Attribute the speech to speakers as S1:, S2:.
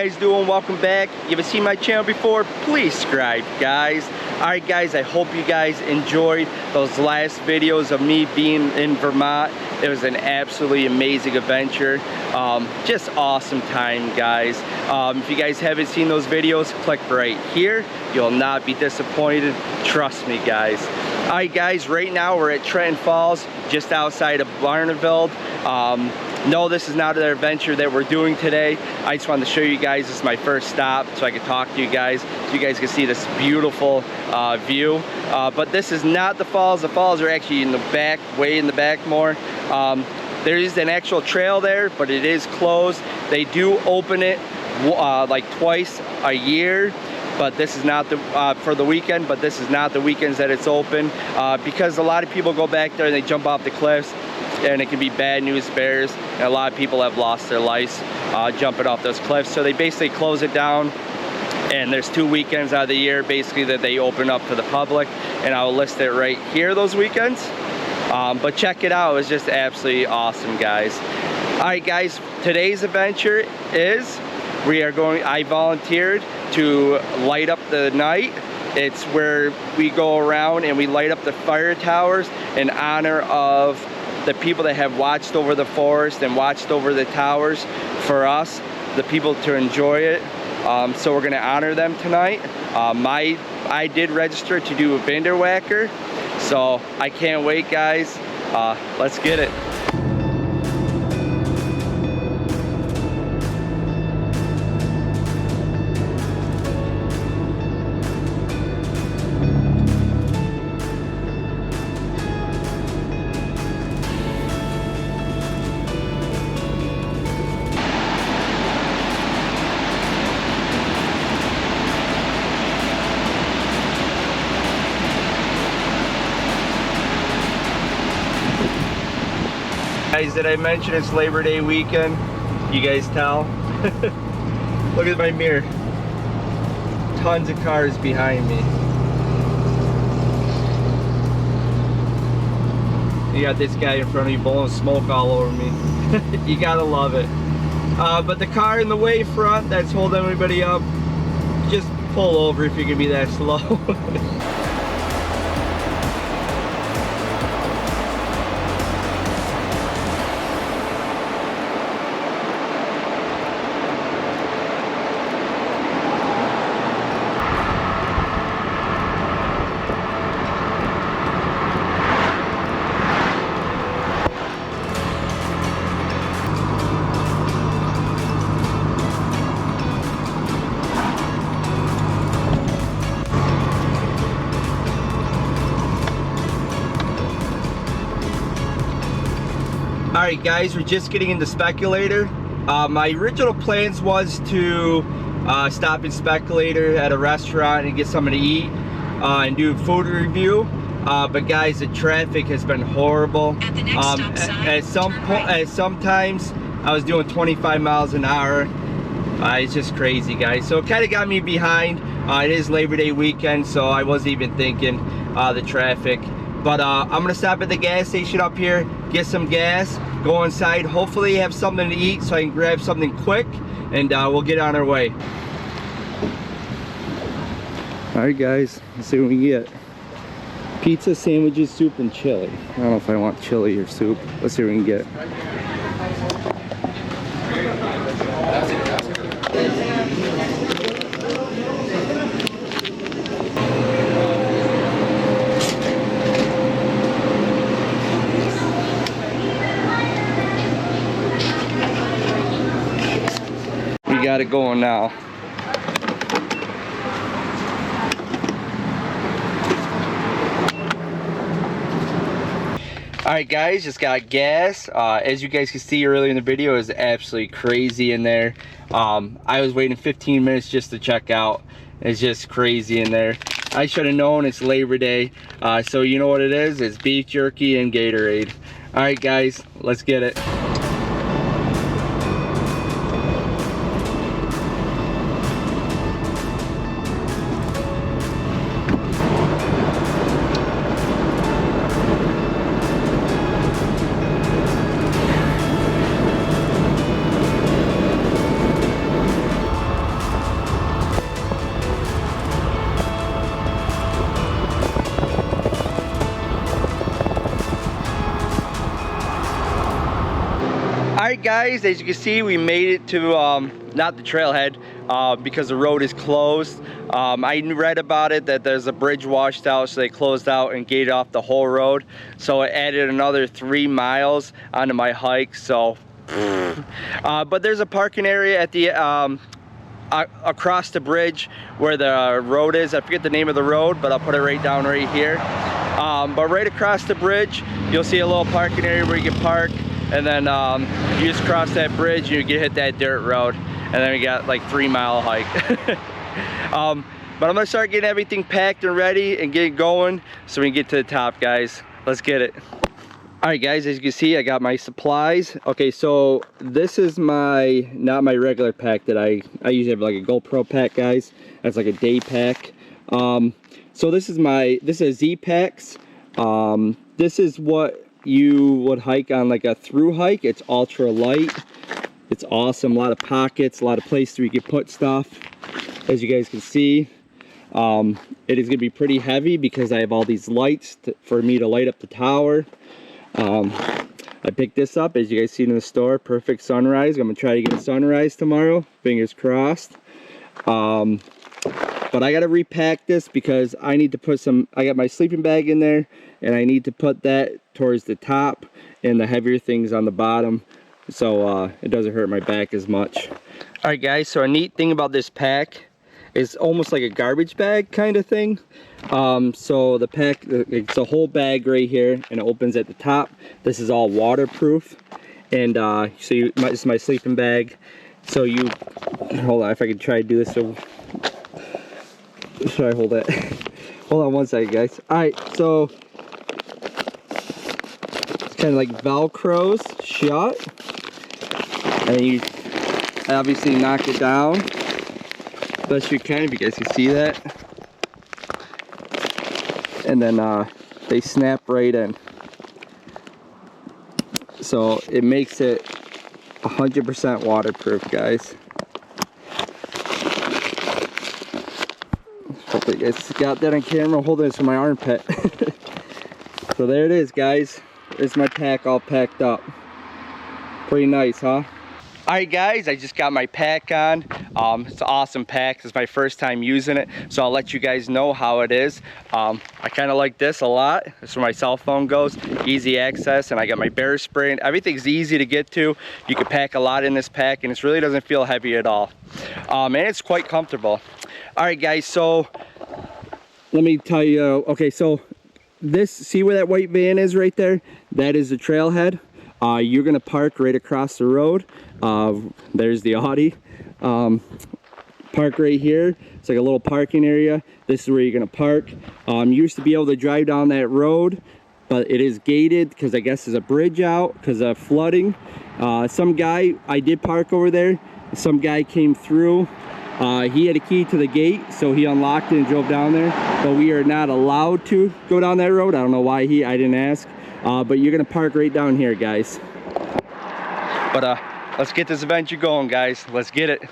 S1: guys doing? Welcome back. If you haven't seen my channel before, please subscribe, guys. Alright guys, I hope you guys enjoyed those last videos of me being in Vermont. It was an absolutely amazing adventure. Just awesome time, guys. If you guys haven't seen those videos, click right here. You'll not be disappointed. Trust me, guys. Alright guys, right now we're at Trenton Falls, just outside of Barneveld. No, this is not an adventure that we're doing today. I just wanted to show you guys, this is my first stop so I can talk to you guys, so you guys can see this beautiful view. But this is not the falls. The falls are actually in the back, way in the back more. There is an actual trail there, but it is closed. They do open it like twice a year. But this is not the for the weekend, but this is not the weekends that it's open, because a lot of people go back there and they jump off the cliffs, and it can be bad news bears, and a lot of people have lost their lives jumping off those cliffs. So they basically close it down, and there's 2 weekends out of the year basically that they open up to the public, and I'll list it right here, those weekends. But check it out, it's just absolutely awesome, guys. Alright guys, today's adventure is I volunteered to light up the night. It's where we go around and we light up the fire towers in honor of the people that have watched over the forest and watched over the towers for us, the people, to enjoy it. So we're gonna honor them tonight. I did register to do a Vanderwhacker, so I can't wait, guys. Let's get it. Guys, did I mention it's Labor Day weekend? You guys tell? Look at my mirror. Tons of cars behind me. You got this guy in front of you blowing smoke all over me. You gotta love it. But the car in the way front that's holding everybody up, just pull over if you're gonna be that slow. Alright guys, we're just getting into Speculator. My original plans was to stop in Speculator at a restaurant and get something to eat and do a food review. But guys, the traffic has been horrible. Sometimes I was doing 25 miles an hour. It's just crazy, guys. So it kind of got me behind. It is Labor Day weekend, so I wasn't even thinking the traffic. But I'm gonna stop at the gas station up here, get some gas, go inside, hopefully have something to eat so I can grab something quick, and we'll get on our way. Alright guys, let's see what we can get. Pizza, sandwiches, soup, and chili. I don't know if I want chili or soup. Let's see what we can get. Got it going now. Alright guys, just got gas. As you guys can see earlier in the video, it was absolutely crazy in there. I was waiting 15 minutes just to check out. It's just crazy in there. I should have known it's Labor Day. So you know what it is? It's beef jerky and Gatorade. Alright guys, let's get it. Alright guys, as you can see, we made it to, not the trailhead, because the road is closed. I read about it that there's a bridge washed out, so they closed out and gated off the whole road. So it added another 3 miles onto my hike, so. But there's a parking area at the, across the bridge where the road is. I forget the name of the road, but I'll put it right down right here. But right across the bridge, you'll see a little parking area where you can park. And then you just cross that bridge and you can hit that dirt road. And then we got like 3 mile hike. But I'm gonna start getting everything packed and ready and get going so we can get to the top, guys. Let's get it. All right guys, as you can see, I got my supplies. Okay, so this is not my regular pack that I usually have, like a GoPro pack, guys. That's like a day pack. So this is Z-Packs. This is what you would hike on like a through hike. It's ultra light. It's awesome. A lot of pockets, a lot of places where you can put stuff. As you guys can see, it is gonna be pretty heavy because I have all these lights for me to light up the tower. I picked this up, as you guys see in the store. Perfect sunrise. I'm gonna try to get a sunrise tomorrow, fingers crossed. But I gotta repack this because I need to put I got my sleeping bag in there, and I need to put that towards the top and the heavier things on the bottom, so it doesn't hurt my back as much. All right guys, so a neat thing about this pack is almost like a garbage bag kind of thing. So the pack, it's a whole bag right here, and it opens at the top. This is all waterproof, and so this is my sleeping bag. So hold on, if I can try to do this. So should I hold it? Hold on one second, guys. All right, so it's kind of like Velcro's shut, and you obviously knock it down best you can, if you guys can see that, and then they snap right in. So it makes it 100% waterproof, guys. Hopefully you guys got that on camera. I'm holding this in my armpit. So there it is, guys. There's my pack all packed up. Pretty nice, huh? Alright guys, I just got my pack on. It's an awesome pack. It's my first time using it, so I'll let you guys know how it is. I kind of like this a lot. This is where my cell phone goes. Easy access, and I got my bear spray, and everything's easy to get to. You can pack a lot in this pack, and it really doesn't feel heavy at all. And it's quite comfortable. Alright guys, so let me tell you, okay, so see where that white van is right there? That is the trailhead. You're gonna park right across the road. There's the Audi. Park right here. It's like a little parking area. This is where you're gonna park. You used to be able to drive down that road, but it is gated because I guess there's a bridge out because of flooding. I did park over there. Some guy came through. He had a key to the gate, so he unlocked it and drove down there. But we are not allowed to go down that road. I don't know why I didn't ask. But you're gonna park right down here, guys. But let's get this adventure going, guys. Let's get it.